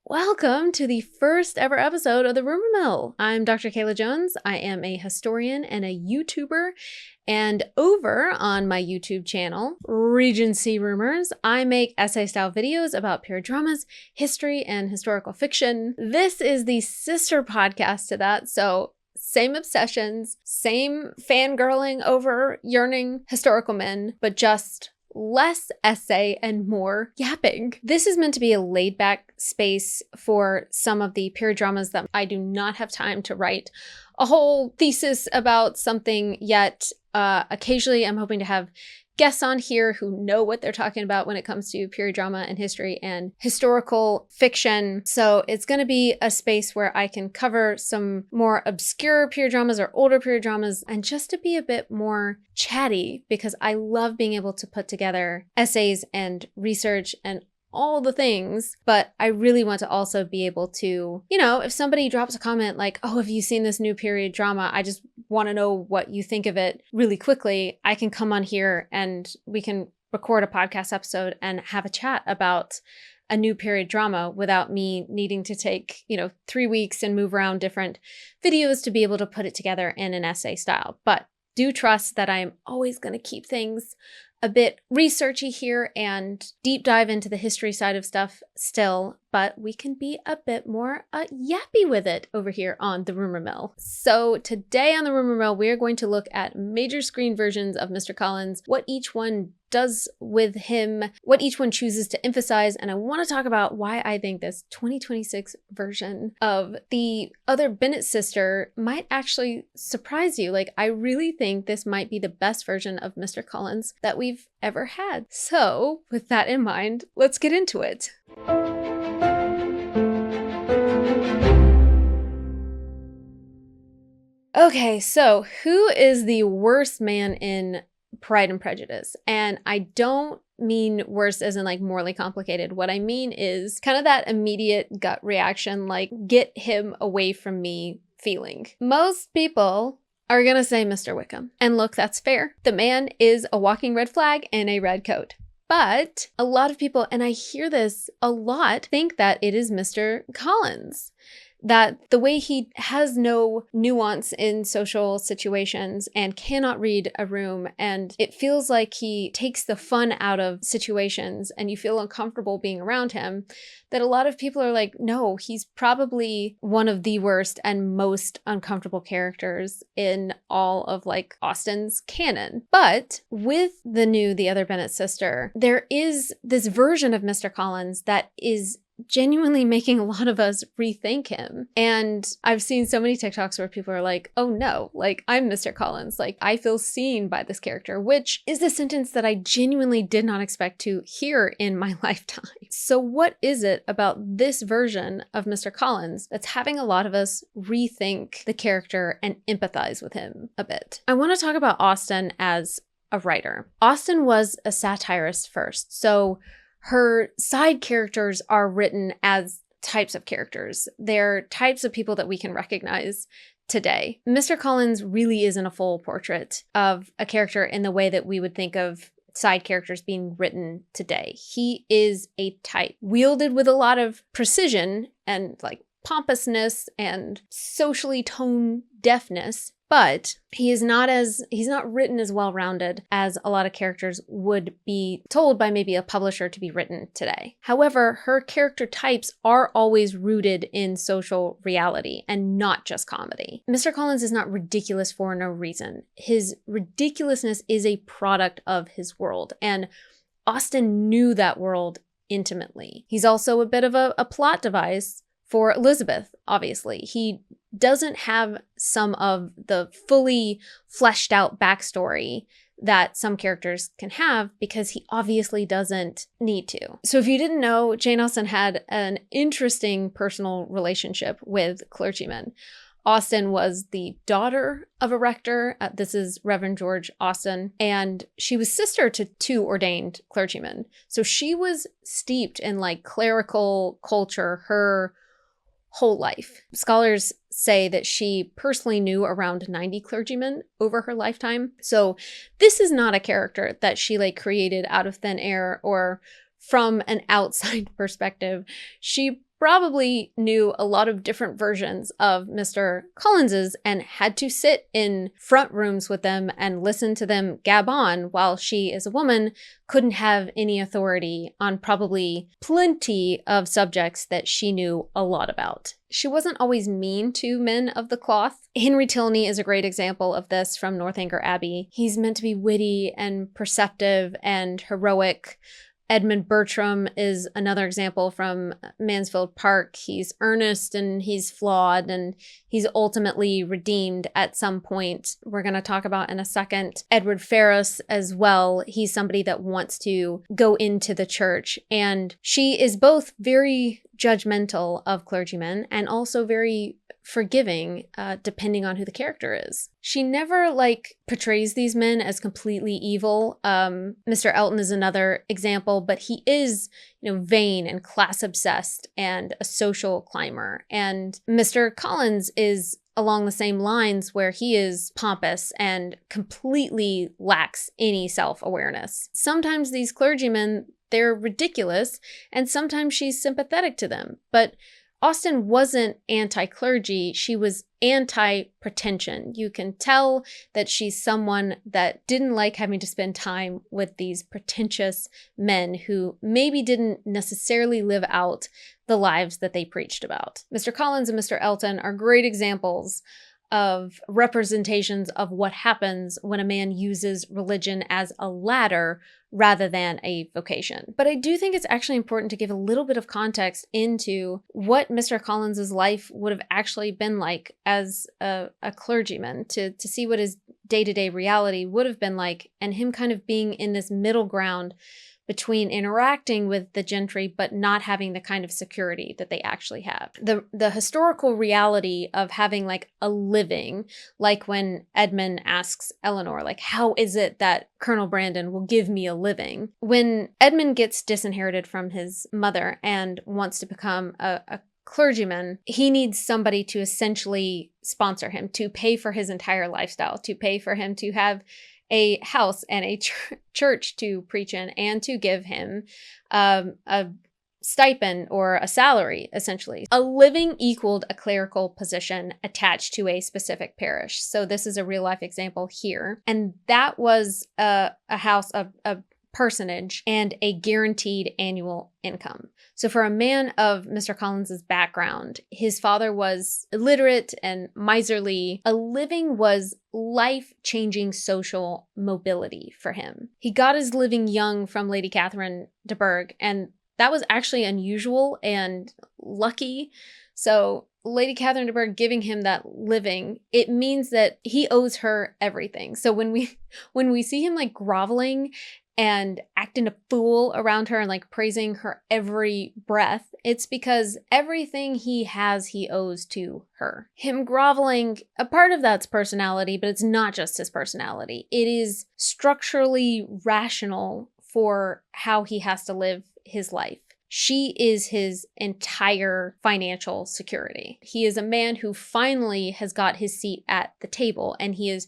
Welcome to the first ever episode of The Rumor Mill. I'm Dr. Kayla Jones. I am a historian and a YouTuber. And over on my YouTube channel, Regency Rumors, I make essay-style videos about period dramas, history, and historical fiction. This is the sister podcast to that, so same obsessions, same fangirling over yearning historical men, but just less essay and more yapping. This is meant to be a laid-back space for some of the period dramas that I do not have time to write a whole thesis about something yet. Occasionally, I'm hoping to have guests on here who know what they're talking about when it comes to period drama and history and historical fiction. So it's going to be a space where I can cover some more obscure period dramas or older period dramas, and just to be a bit more chatty, because I love being able to put together essays and research and all the things, but I really want to also be able to, if somebody drops a comment like, oh, have you seen this new period drama? I just want to know what you think of it really quickly. I can come on here and we can record a podcast episode and have a chat about a new period drama without me needing to take, 3 weeks and move around different videos to be able to put it together in an essay style. But do trust that I'm always going to keep things a bit researchy here and deep dive into the history side of stuff still, but we can be a bit more yappy with it over here on The Rumor Mill. So today on The Rumor Mill, we're going to look at major screen versions of Mr. Collins, what each one does with him, what each one chooses to emphasize, and I want to talk about why I think this 2026 version of the Other Bennet Sister might actually surprise you. I really think this might be the best version of Mr. Collins that we've ever had. So with that in mind, let's get into it. Okay, so who is the worst man in Pride and Prejudice? And I don't mean worse as in morally complicated. What I mean is kind of that immediate gut reaction, get him away from me feeling. Most people are gonna say Mr. Wickham. And look, that's fair. The man is a walking red flag in a red coat. But a lot of people, and I hear this a lot, think that it is Mr. Collins. That the way he has no nuance in social situations and cannot read a room, and it feels like he takes the fun out of situations and you feel uncomfortable being around him, that a lot of people are like, no, he's probably one of the worst and most uncomfortable characters in all of Austen's canon. But with the Other Bennet Sister, there is this version of Mr. Collins that is genuinely making a lot of us rethink him. And I've seen so many TikToks where people are like, oh no, I'm Mr. Collins. I feel seen by this character, which is the sentence that I genuinely did not expect to hear in my lifetime. So what is it about this version of Mr. Collins that's having a lot of us rethink the character and empathize with him a bit? I want to talk about Austen as a writer. Austen was a satirist first. So her side characters are written as types of characters. They're types of people that we can recognize today. Mr. Collins really isn't a full portrait of a character in the way that we would think of side characters being written today. He is a type wielded with a lot of precision and pompousness and socially tone deafness, but he's not written as well-rounded as a lot of characters would be told by maybe a publisher to be written today. However, her character types are always rooted in social reality and not just comedy. Mr. Collins is not ridiculous for no reason. His ridiculousness is a product of his world, and Austen knew that world intimately. He's also a bit of a plot device for Elizabeth, obviously. He doesn't have some of the fully fleshed out backstory that some characters can have because he obviously doesn't need to. So if you didn't know, Jane Austen had an interesting personal relationship with clergymen. Austen was the daughter of a rector. This is Reverend George Austen, and she was sister to 2 ordained clergymen. So she was steeped in clerical culture her whole life. Scholars say that she personally knew around 90 clergymen over her lifetime. So this is not a character that she created out of thin air or from an outside perspective. She probably knew a lot of different versions of Mr. Collins's and had to sit in front rooms with them and listen to them gab on, while she, as a woman, couldn't have any authority on probably plenty of subjects that she knew a lot about. She wasn't always mean to men of the cloth. Henry Tilney is a great example of this from Northanger Abbey. He's meant to be witty and perceptive and heroic. Edmund Bertram is another example from Mansfield Park. He's earnest and he's flawed and he's ultimately redeemed at some point. We're going to talk about in a second Edward Ferrars as well. He's somebody that wants to go into the church, and she is both very judgmental of clergymen and also very forgiving, depending on who the character is. She never portrays these men as completely evil. Mr. Elton is another example, but he is, vain and class obsessed and a social climber. And Mr. Collins is along the same lines, where he is pompous and completely lacks any self-awareness. Sometimes these clergymen, they're ridiculous, and sometimes she's sympathetic to them, but Austen wasn't anti-clergy, she was anti-pretension. You can tell that she's someone that didn't like having to spend time with these pretentious men who maybe didn't necessarily live out the lives that they preached about. Mr. Collins and Mr. Elton are great examples of representations of what happens when a man uses religion as a ladder rather than a vocation. But I do think it's actually important to give a little bit of context into what Mr. Collins's life would have actually been like as a clergyman, to see what his day-to-day reality would have been like, and him kind of being in this middle ground between interacting with the gentry but not having the kind of security that they actually have. The historical reality of having a living, like when Edmund asks Eleanor, how is it that Colonel Brandon will give me a living? When Edmund gets disinherited from his mother and wants to become a clergyman, he needs somebody to essentially sponsor him, to pay for his entire lifestyle, to pay for him to have a house and a church to preach in, and to give him a stipend or a salary, essentially. A living equaled a clerical position attached to a specific parish. So this is a real life example here. And that was a house, a personage, and a guaranteed annual income. So for a man of Mr. Collins's background, his father was illiterate and miserly. A living was life-changing social mobility for him. He got his living young from Lady Catherine de Bourgh, and that was actually unusual and lucky. So Lady Catherine de Bourgh giving him that living, it means that he owes her everything. So when we see him groveling and acting a fool around her and praising her every breath, it's because everything he has, he owes to her. Him groveling, a part of that's personality, but it's not just his personality. It is structurally rational for how he has to live his life. She is his entire financial security. He is a man who finally has got his seat at the table, and he is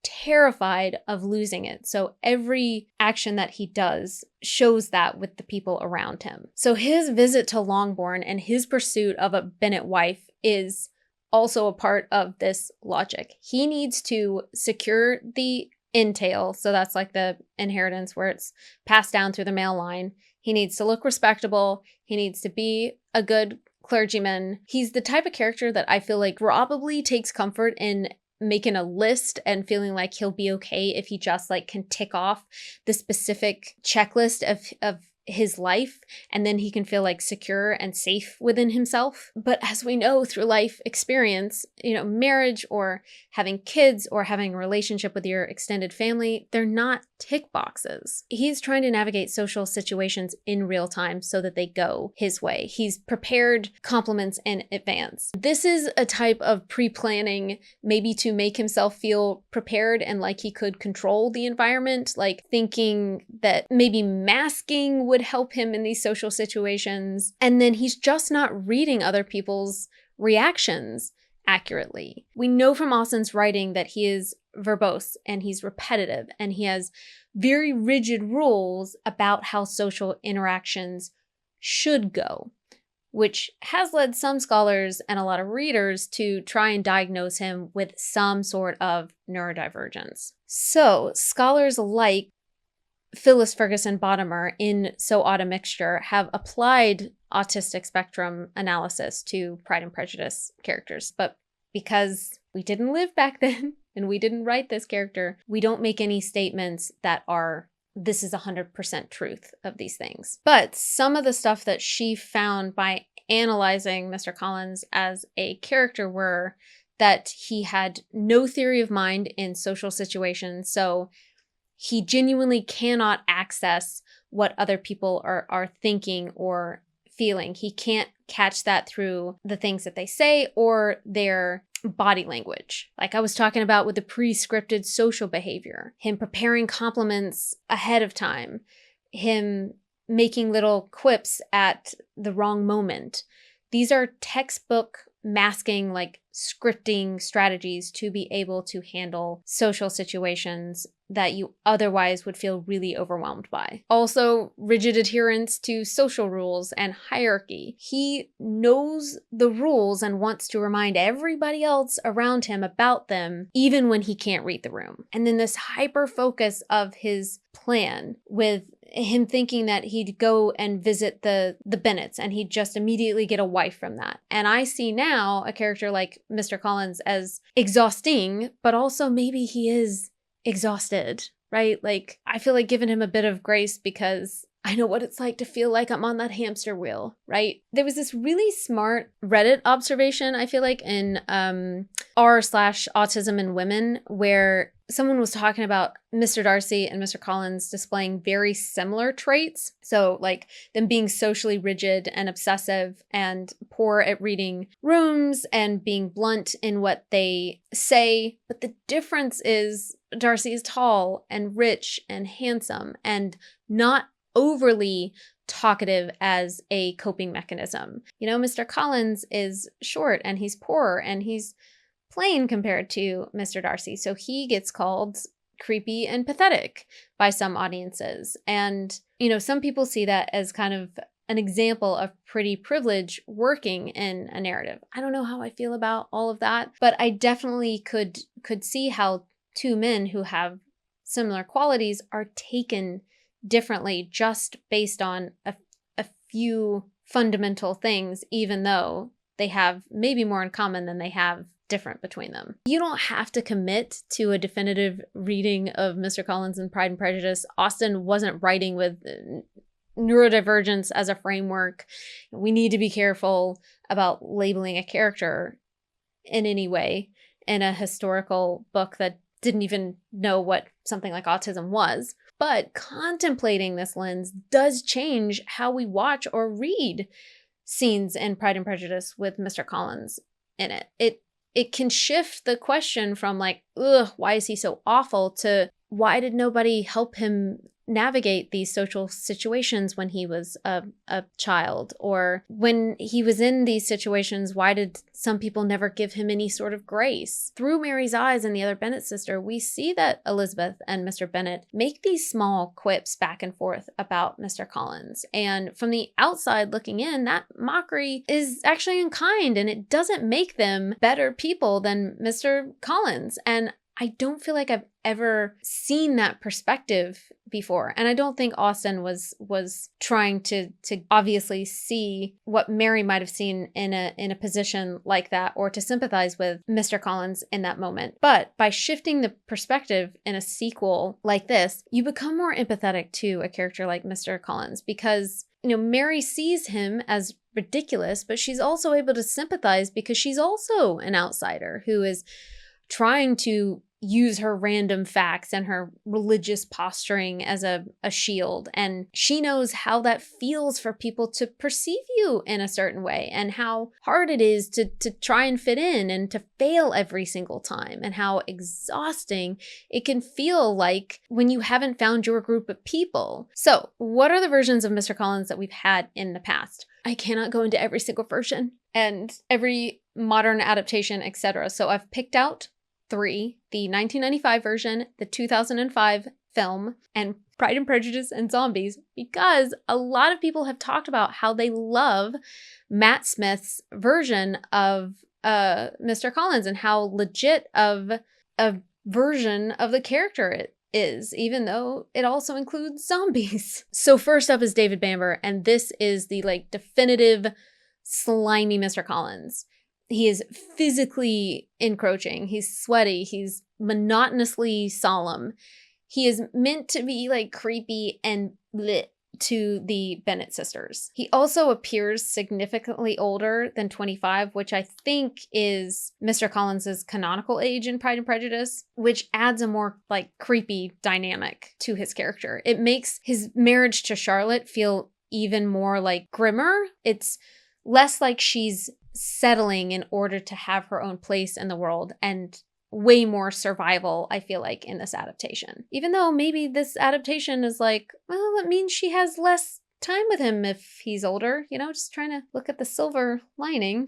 terrified of losing it. So every action that he does shows that with the people around him. So his visit to Longbourn and his pursuit of a Bennet wife is also a part of this logic. He needs to secure the entail. So that's the inheritance where it's passed down through the male line. He needs to look respectable. He needs to be a good clergyman. He's the type of character that I feel probably takes comfort in making a list and feeling like he'll be okay if he just can tick off the specific checklist of his life, and then he can feel secure and safe within himself. But as we know through life experience, marriage or having kids or having a relationship with your extended family, they're not tick boxes. He's trying to navigate social situations in real time so that they go his way. He's prepared compliments in advance. This is a type of pre-planning, maybe to make himself feel prepared and like he could control the environment, thinking that maybe masking would help him in these social situations. And then he's just not reading other people's reactions accurately. We know from Austen's writing that he is verbose and he's repetitive and he has very rigid rules about how social interactions should go. which has led some scholars and a lot of readers to try and diagnose him with some sort of neurodivergence. So, scholars like Phyllis Ferguson Bottomer in So Odd a Mixture have applied autistic spectrum analysis to Pride and Prejudice characters. But because we didn't live back then and we didn't write this character, we don't make any statements that are, this is 100% truth of these things. But some of the stuff that she found by analyzing Mr. Collins as a character were that he had no theory of mind in social situations. So he genuinely cannot access what other people are thinking or feeling. He can't catch that through the things that they say or their body language. Like I was talking about with the pre-scripted social behavior, him preparing compliments ahead of time, him making little quips at the wrong moment. These are textbook masking, like scripting strategies to be able to handle social situations that you otherwise would feel really overwhelmed by. Also, rigid adherence to social rules and hierarchy. He knows the rules and wants to remind everybody else around him about them, even when he can't read the room. And then this hyper focus of his plan with him thinking that he'd go and visit the Bennets and he'd just immediately get a wife from that. And I see now a character like Mr. Collins as exhausting, but also maybe he is exhausted, right? Like I feel like giving him a bit of grace because I know what it's like to feel like I'm on that hamster wheel, right? There was this really smart Reddit observation, I feel like, in r/autism in women, where someone was talking about Mr. Darcy and Mr. Collins displaying very similar traits. So like them being socially rigid and obsessive and poor at reading rooms and being blunt in what they say. But the difference is Darcy is tall and rich and handsome and not overly talkative as a coping mechanism. You know, Mr. Collins is short and he's poor and he's plain compared to Mr. Darcy. So he gets called creepy and pathetic by some audiences. And, you know, some people see that as kind of an example of pretty privilege working in a narrative. I don't know how I feel about all of that, but I definitely could see how two men who have similar qualities are taken differently just based on a few fundamental things, even though they have maybe more in common than they have different between them. You don't have to commit to a definitive reading of Mr. Collins and Pride and Prejudice. Austen wasn't writing with neurodivergence as a framework. We need to be careful about labeling a character in any way in a historical book that didn't even know what something like autism was. But contemplating this lens does change how we watch or read scenes in Pride and Prejudice with Mr. Collins in it. It can shift the question from like, ugh, why is he so awful, to why did nobody help him navigate these social situations when he was a child? Or when he was in these situations, why did some people never give him any sort of grace? Through Mary's eyes and the Other Bennet Sister, we see that Elizabeth and Mr. Bennet make these small quips back and forth about Mr. Collins. And from the outside looking in, that mockery is actually unkind and it doesn't make them better people than Mr. Collins. And I don't feel like I've ever seen that perspective before. And I don't think Austen was trying to obviously see what Mary might have seen in a position like that, or to sympathize with Mr. Collins in that moment. But by shifting the perspective in a sequel like this, you become more empathetic to a character like Mr. Collins, because, you know, Mary sees him as ridiculous, but she's also able to sympathize because she's also an outsider who is trying to use her random facts and her religious posturing as a shield. And she knows how that feels for people to perceive you in a certain way, and how hard it is to try and fit in and to fail every single time, and how exhausting it can feel like when you haven't found your group of people. So what are the versions of Mr. Collins that we've had in the past? I cannot go into every single version and every modern adaptation, etc. So I've picked out 3, the 1995 version, the 2005 film, and Pride and Prejudice and zombies because a lot of people have talked about how they love Matt Smith's version of Mr. Collins and how legit of a version of the character it is, even though it also includes zombies. So first up is David Bamber, and this is the like definitive slimy Mr. Collins. He is physically encroaching. He's sweaty. He's monotonously solemn. He is meant to be like creepy and lit to the Bennet sisters. He also appears significantly older than 25, which I think is Mr. Collins's canonical age in Pride and Prejudice, which adds a more like creepy dynamic to his character. It makes his marriage to Charlotte feel even more like grimmer. It's less like she's settling in order to have her own place in the world and way more survival, I feel like, in this adaptation. Even though maybe this adaptation is like, well, it means she has less time with him if he's older, you know, just trying to look at the silver lining.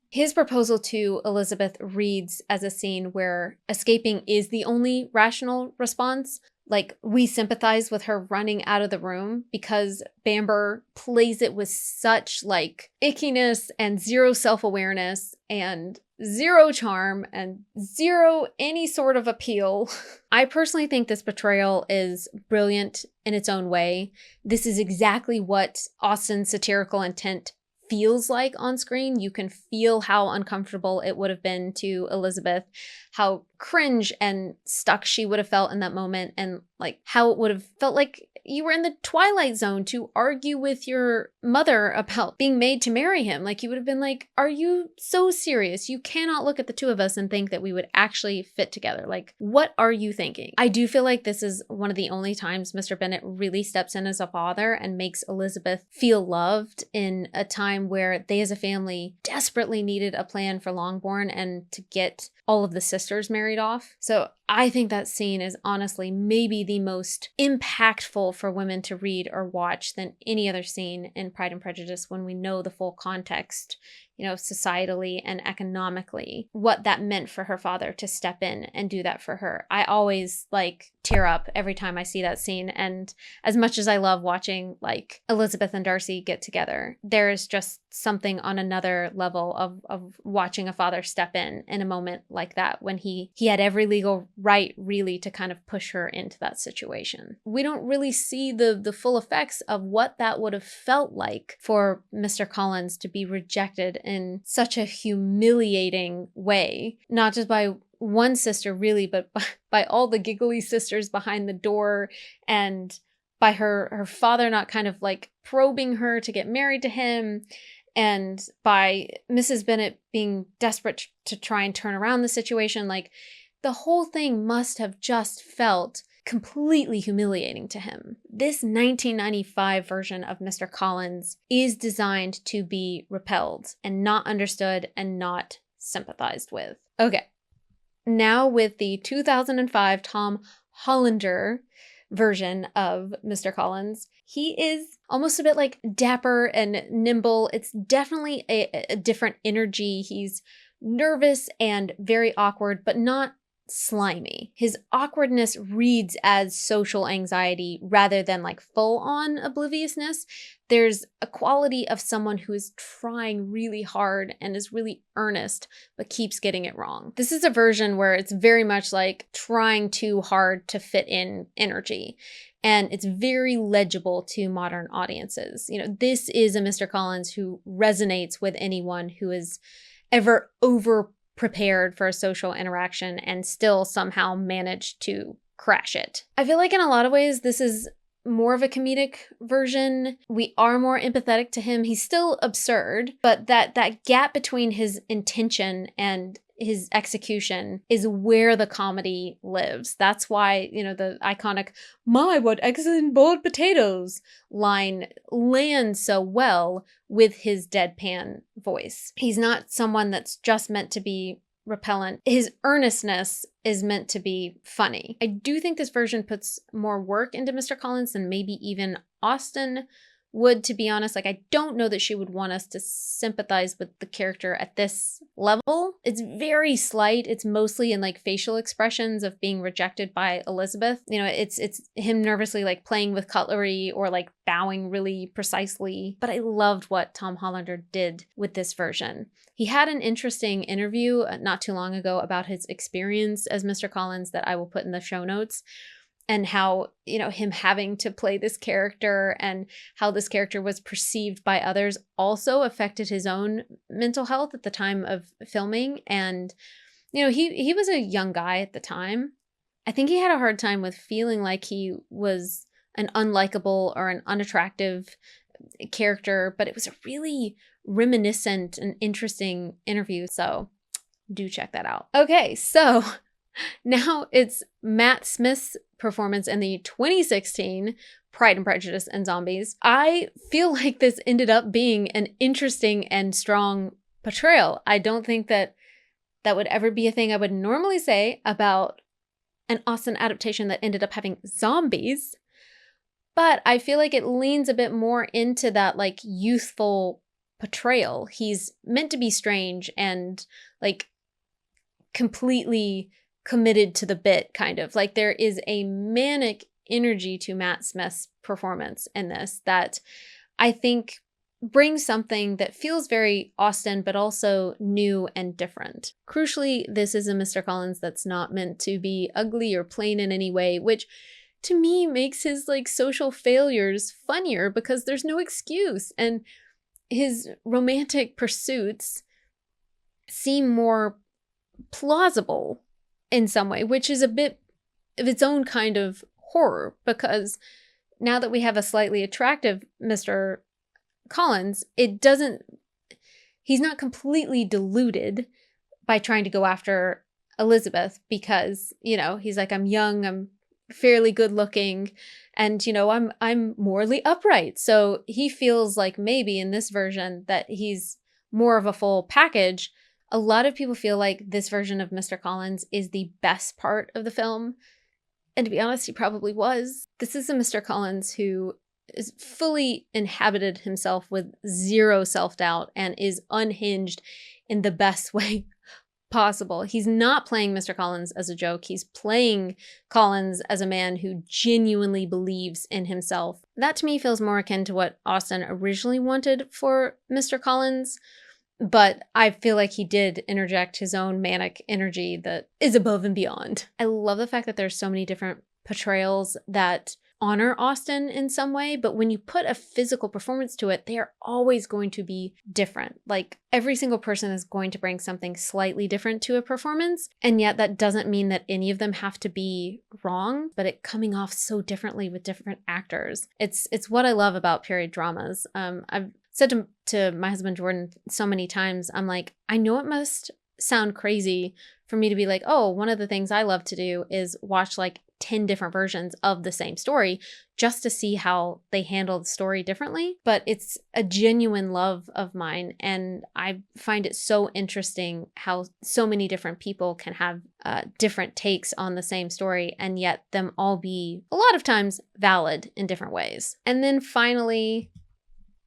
His proposal to Elizabeth reads as a scene where escaping is the only rational response. Like, we sympathize with her running out of the room because Bamber plays it with such like ickiness and zero self-awareness and zero charm and zero any sort of appeal. I personally think this portrayal is brilliant in its own way. This is exactly what Austen's satirical intent feels like on screen. You can feel how uncomfortable it would have been to Elizabeth, how cringe and stuck she would have felt in that moment, and like how it would have felt like you were in the Twilight Zone to argue with your mother about being made to marry him. Like, you would have been like, are you so serious? You cannot look at the two of us and think that we would actually fit together. Like, what are you thinking? I do feel like this is one of the only times Mr. Bennet really steps in as a father and makes Elizabeth feel loved in a time where they as a family desperately needed a plan for Longbourn and to get all of the sisters married off. So I think that scene is honestly maybe the most impactful for women to read or watch than any other scene in Pride and Prejudice when we know the full context, you know, societally and economically, what that meant for her father to step in and do that for her. I always like tear up every time I see that scene. And as much as I love watching like Elizabeth and Darcy get together, there is just something on another level of watching a father step in a moment like that when he had every legal right really to kind of push her into that situation. We don't really see the full effects of what that would have felt like for Mr. Collins to be rejected in such a humiliating way, not just by one sister really, but by all the giggly sisters behind the door, and by her father not kind of like probing her to get married to him, and by Mrs. Bennet being desperate to try and turn around the situation. Like, the whole thing must have just felt completely humiliating to him. This 1995 version of Mr. Collins is designed to be repelled and not understood and not sympathized with. Okay, now with the 2005 Tom Hollander version of Mr. Collins, he is almost a bit like dapper and nimble. It's definitely a different energy. He's nervous and very awkward, but not slimy. His awkwardness reads as social anxiety rather than like full-on obliviousness. There's a quality of someone who is trying really hard and is really earnest, but keeps getting it wrong. This is a version where it's very much like trying too hard to fit in energy. And it's very legible to modern audiences. You know, this is a Mr. Collins who resonates with anyone who is ever over prepared for a social interaction and still somehow managed to crash it. I feel like in a lot of ways, this is more of a comedic version. We are more empathetic to him. He's still absurd, but that gap between his intention and his execution is where the comedy lives. That's why, you know, the iconic, "My, what excellent boiled potatoes" line lands so well with his deadpan voice. He's not someone that's just meant to be repellent. His earnestness is meant to be funny. I do think this version puts more work into Mr. Collins than maybe even Austen would, to be honest. Like, I don't know that she would want us to sympathize with the character at this level. It's very slight. It's mostly in like facial expressions of being rejected by Elizabeth. You know, it's him nervously like playing with cutlery or like bowing really precisely. But I loved what Tom Hollander did with this version. He had an interesting interview not too long ago about his experience as Mr. Collins that I will put in the show notes, and how, you know, him having to play this character and how this character was perceived by others also affected his own mental health at the time of filming. And, you know, he was a young guy at the time. I think he had a hard time with feeling like he was an unlikable or an unattractive character, but it was a really reminiscent and interesting interview. So do check that out. Okay, so now it's Matt Smith's performance in the 2016 Pride and Prejudice and Zombies. I feel like this ended up being an interesting and strong portrayal. I don't think that that would ever be a thing I would normally say about an Austen adaptation that ended up having zombies, but I feel like it leans a bit more into that like youthful portrayal. He's meant to be strange and like completely committed to the bit, kind of. Like, there is a manic energy to Matt Smith's performance in this that I think brings something that feels very Austen, but also new and different. Crucially, this is a Mr. Collins that's not meant to be ugly or plain in any way, which to me makes his like social failures funnier because there's no excuse. And his romantic pursuits seem more plausible in some way, which is a bit of its own kind of horror, because now that we have a slightly attractive Mr. Collins, he's not completely deluded by trying to go after Elizabeth because, you know, he's like, I'm young, I'm fairly good looking, and, you know, I'm morally upright. So he feels like maybe in this version that he's more of a full package. A lot of people feel like this version of Mr. Collins is the best part of the film. And to be honest, he probably was. This is a Mr. Collins who is fully inhabited himself with zero self-doubt and is unhinged in the best way possible. He's not playing Mr. Collins as a joke. He's playing Collins as a man who genuinely believes in himself. That to me feels more akin to what Austen originally wanted for Mr. Collins. But I feel like he did interject his own manic energy that is above and beyond. I love the fact that there's so many different portrayals that honor Austen in some way, but when you put a physical performance to it, they are always going to be different. Like, every single person is going to bring something slightly different to a performance, and yet that doesn't mean that any of them have to be wrong, but it coming off so differently with different actors. It's what I love about period dramas. I've said to my husband Jordan so many times, I'm like, I know it must sound crazy for me to be like, oh, one of the things I love to do is watch like 10 different versions of the same story just to see how they handle the story differently. But it's a genuine love of mine, and I find it so interesting how so many different people can have different takes on the same story, and yet them all be a lot of times valid in different ways. And then finally,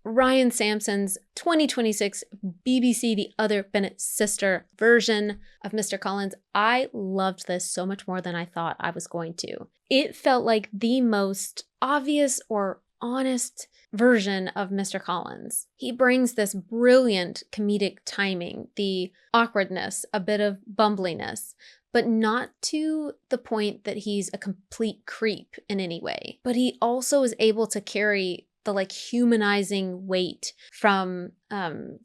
Ryan Sampson's 2026 BBC The Other Bennet Sister version of Mr. Collins. I loved this so much more than I thought I was going to. It felt like the most obvious or honest version of Mr. Collins. He brings this brilliant comedic timing, the awkwardness, a bit of bumbliness, but not to the point that he's a complete creep in any way. But he also is able to carry the like humanizing weight from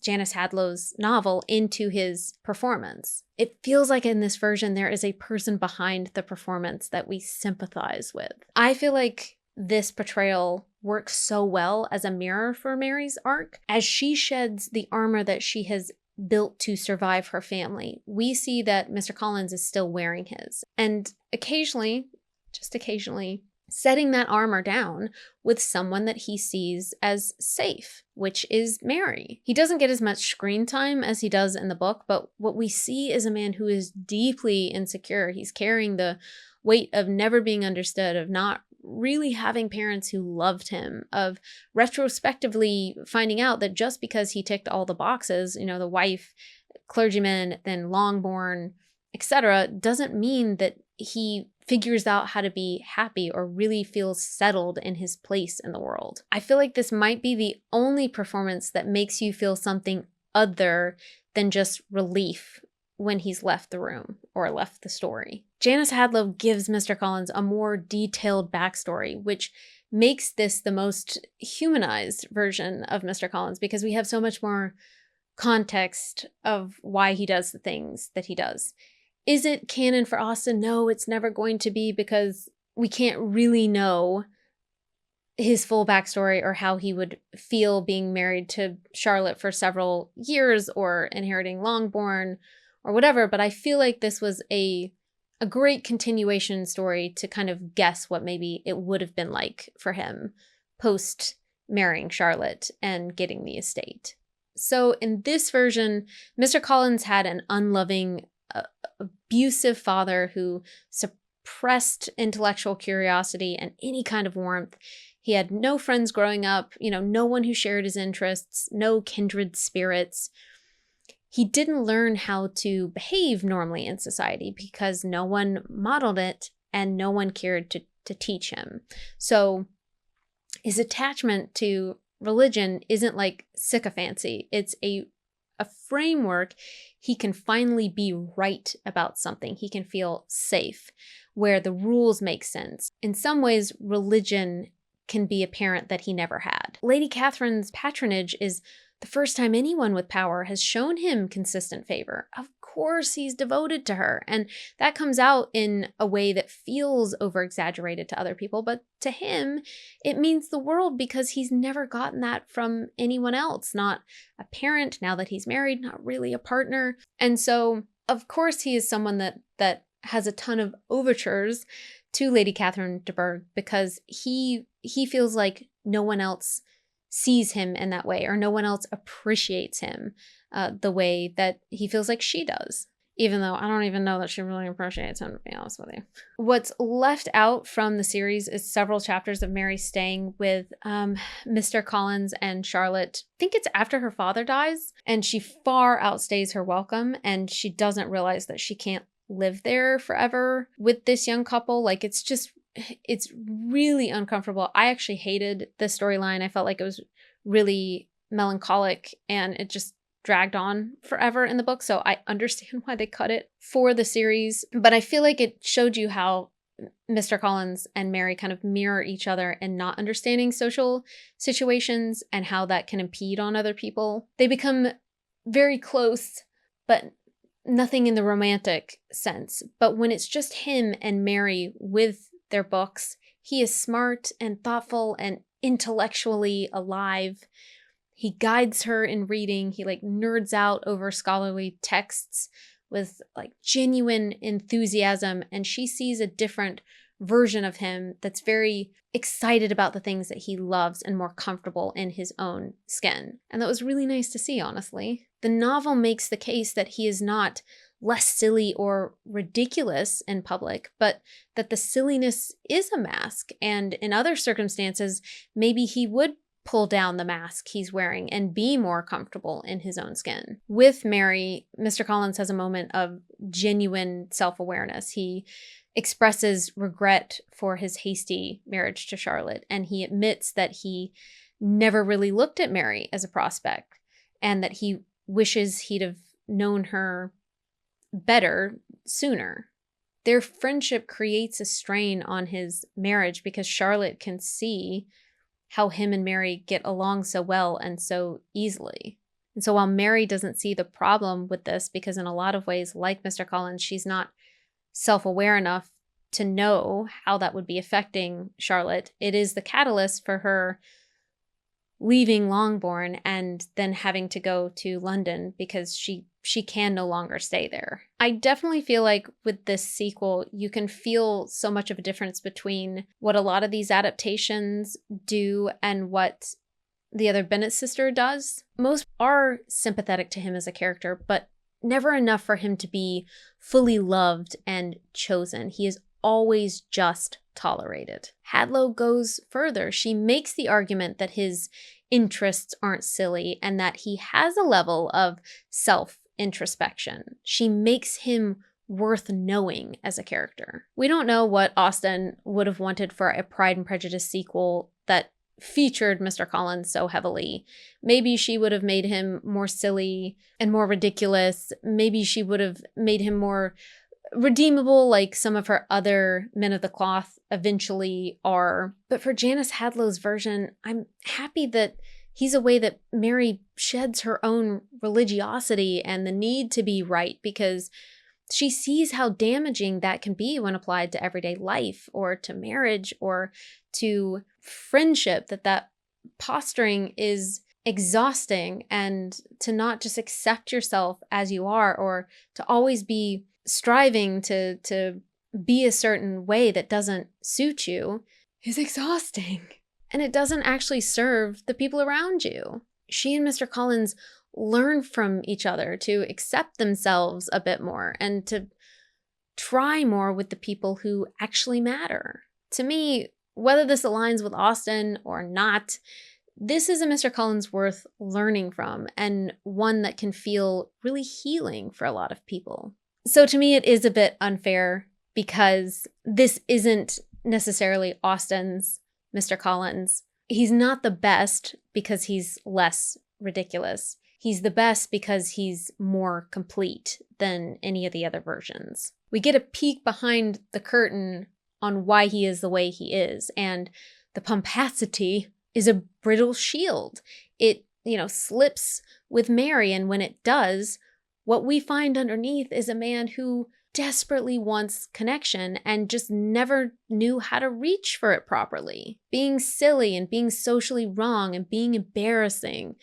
Janice Hadlow's novel into his performance. It feels like in this version there is a person behind the performance that we sympathize with. I feel like this portrayal works so well as a mirror for Mary's arc. As she sheds the armor that she has built to survive her family, we see that Mr. Collins is still wearing his. And occasionally, just occasionally, setting that armor down with someone that he sees as safe, which is Mary. He doesn't get as much screen time as he does in the book, but what we see is a man who is deeply insecure. He's carrying the weight of never being understood, of not really having parents who loved him, of retrospectively finding out that just because he ticked all the boxes, the wife, clergyman, then Longbourn, etc., doesn't mean that he figures out how to be happy or really feels settled in his place in the world. I feel like this might be the only performance that makes you feel something other than just relief when he's left the room or left the story. Janice Hadlow gives Mr. Collins a more detailed backstory, which makes this the most humanized version of Mr. Collins because we have so much more context of why he does the things that he does. Is it canon for Austen? No, it's never going to be, because we can't really know his full backstory or how he would feel being married to Charlotte for several years or inheriting Longbourn or whatever. But I feel like this was a great continuation story to kind of guess what maybe it would have been like for him post marrying Charlotte and getting the estate. So in this version, Mr. Collins had an unloving, abusive father who suppressed intellectual curiosity and any kind of warmth. He had no friends growing up, no one who shared his interests, no kindred spirits. He didn't learn how to behave normally in society because no one modeled it and no one cared to teach him. So his attachment to religion isn't like sycophancy. It's a framework he can finally be right about something. He can feel safe, where the rules make sense. In some ways, religion can be a parent that he never had. Lady Catherine's patronage is the first time anyone with power has shown him consistent favor. Of course, he's devoted to her, and that comes out in a way that feels over-exaggerated to other people, but to him, it means the world because he's never gotten that from anyone else. Not a parent, now that he's married, not really a partner. And so, of course, he is someone that has a ton of overtures to Lady Catherine de Bourgh because he feels like no one else sees him in that way, or no one else appreciates him the way that he feels like she does. Even though I don't even know that she really appreciates him, to be honest with you. What's left out from the series is several chapters of Mary staying with Mr. Collins and Charlotte. I think it's after her father dies, and she far outstays her welcome, and she doesn't realize that she can't live there forever with this young couple. Like, it's really uncomfortable. I actually hated this storyline. I felt like it was really melancholic and it just dragged on forever in the book. So I understand why they cut it for the series, but I feel like it showed you how Mr. Collins and Mary kind of mirror each other in not understanding social situations and how that can impede on other people. They become very close, but nothing in the romantic sense. But when it's just him and Mary with their books, he is smart and thoughtful and intellectually alive. He guides her in reading. He nerds out over scholarly texts with genuine enthusiasm, and she sees a different version of him that's very excited about the things that he loves and more comfortable in his own skin. And that was really nice to see, honestly. The novel makes the case that he is not less silly or ridiculous in public, but that the silliness is a mask, and in other circumstances, maybe he would pull down the mask he's wearing and be more comfortable in his own skin. With Mary, Mr. Collins has a moment of genuine self-awareness. He expresses regret for his hasty marriage to Charlotte, and he admits that he never really looked at Mary as a prospect and that he wishes he'd have known her better sooner. Their friendship creates a strain on his marriage because Charlotte can see how him and Mary get along so well and so easily. And so while Mary doesn't see the problem with this, because in a lot of ways, like Mr. Collins, she's not self-aware enough to know how that would be affecting Charlotte, it is the catalyst for her leaving Longbourn and then having to go to London because she can no longer stay there. I definitely feel like with this sequel, you can feel so much of a difference between what a lot of these adaptations do and what the Other Bennet Sister does. Most are sympathetic to him as a character, but never enough for him to be fully loved and chosen. He is always just tolerated. Hadlow goes further. She makes the argument that his interests aren't silly and that he has a level of self-introspection. She makes him worth knowing as a character. We don't know what Austen would have wanted for a Pride and Prejudice sequel that featured Mr. Collins so heavily. Maybe she would have made him more silly and more ridiculous. Maybe she would have made him more redeemable like some of her other men of the cloth eventually are. But for Janice Hadlow's version, I'm happy that he's a way that Mary sheds her own religiosity and the need to be right, because she sees how damaging that can be when applied to everyday life or to marriage or to friendship, that posturing is exhausting, and to not just accept yourself as you are or to always be striving to be a certain way that doesn't suit you is exhausting. And it doesn't actually serve the people around you. She and Mr. Collins learn from each other to accept themselves a bit more and to try more with the people who actually matter. To me, whether this aligns with Austen or not, this is a Mr. Collins worth learning from, and one that can feel really healing for a lot of people. So to me, it is a bit unfair because this isn't necessarily Austen's Mr. Collins. He's not the best because he's less ridiculous. He's the best because he's more complete than any of the other versions. We get a peek behind the curtain on why he is the way he is, and the pomposity is a brittle shield. It, slips with Mary, and when it does, what we find underneath is a man who desperately wants connection and just never knew how to reach for it properly. Being silly and being socially wrong and being embarrassing,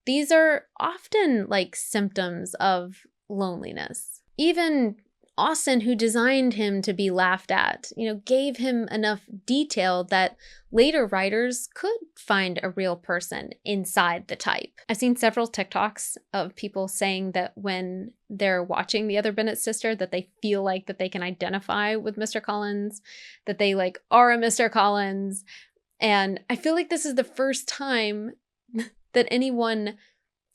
these are often like symptoms of loneliness. Even Austen, who designed him to be laughed at, gave him enough detail that later writers could find a real person inside the type. I've seen several TikToks of people saying that when they're watching The Other Bennet Sister, that they feel like that they can identify with Mr. Collins, that they are a Mr. Collins. And I feel like this is the first time that anyone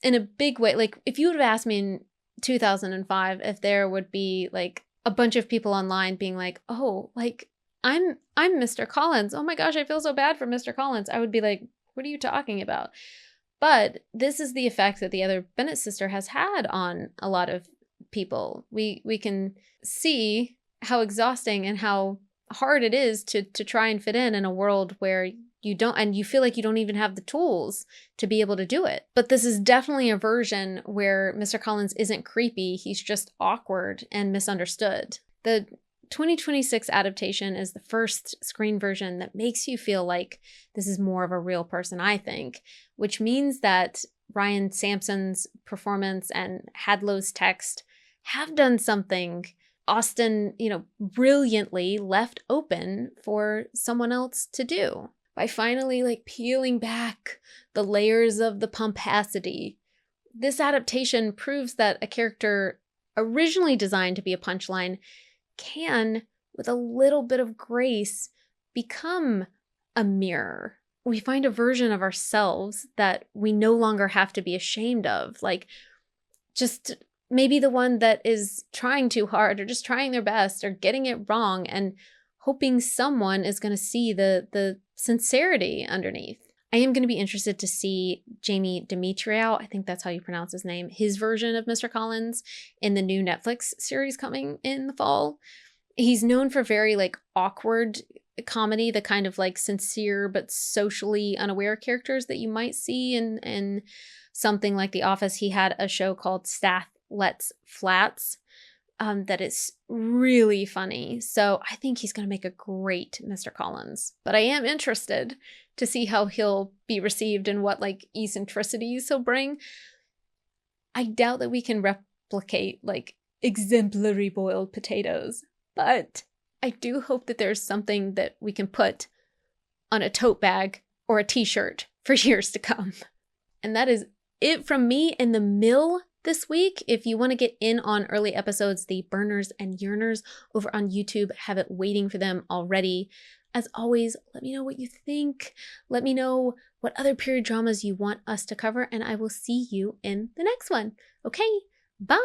in a big way, if you would have asked me in 2005 if there would be a bunch of people online being I'm Mr. Collins. Oh my gosh, I feel so bad for Mr. Collins. I would be like, what are you talking about? But this is the effect that The Other Bennet Sister has had on a lot of people. We can see how exhausting and how hard it is to try and fit in a world where you don't, and you feel like you don't even have the tools to be able to do it. But this is definitely a version where Mr. Collins isn't creepy. He's just awkward and misunderstood. The 2026 adaptation is the first screen version that makes you feel like this is more of a real person, I think, which means that Ryan Sampson's performance and Hadlow's text have done something Austen, brilliantly left open for someone else to do. By finally peeling back the layers of the pomposity, this adaptation proves that a character originally designed to be a punchline can, with a little bit of grace, become a mirror. We find a version of ourselves that we no longer have to be ashamed of, just maybe the one that is trying too hard or just trying their best or getting it wrong and hoping someone is going to see the sincerity underneath. I am going to be interested to see Jamie Demetriou, I think that's how you pronounce his name, his version of Mr. Collins in the new Netflix series coming in the fall. He's known for very awkward comedy, the kind of sincere but socially unaware characters that you might see in something like The Office. He had a show called Stath Lets Flats that is really funny. So I think he's going to make a great Mr. Collins. But I am interested to see how he'll be received and what eccentricities he'll bring. I doubt that we can replicate exemplary boiled potatoes, but I do hope that there's something that we can put on a tote bag or a t-shirt for years to come. And that is it from me in the mill this week. If you want to get in on early episodes, the burners and yearners over on YouTube have it waiting for them already. As always, let me know what you think. Let me know what other period dramas you want us to cover, and I will see you in the next one. Okay, bye!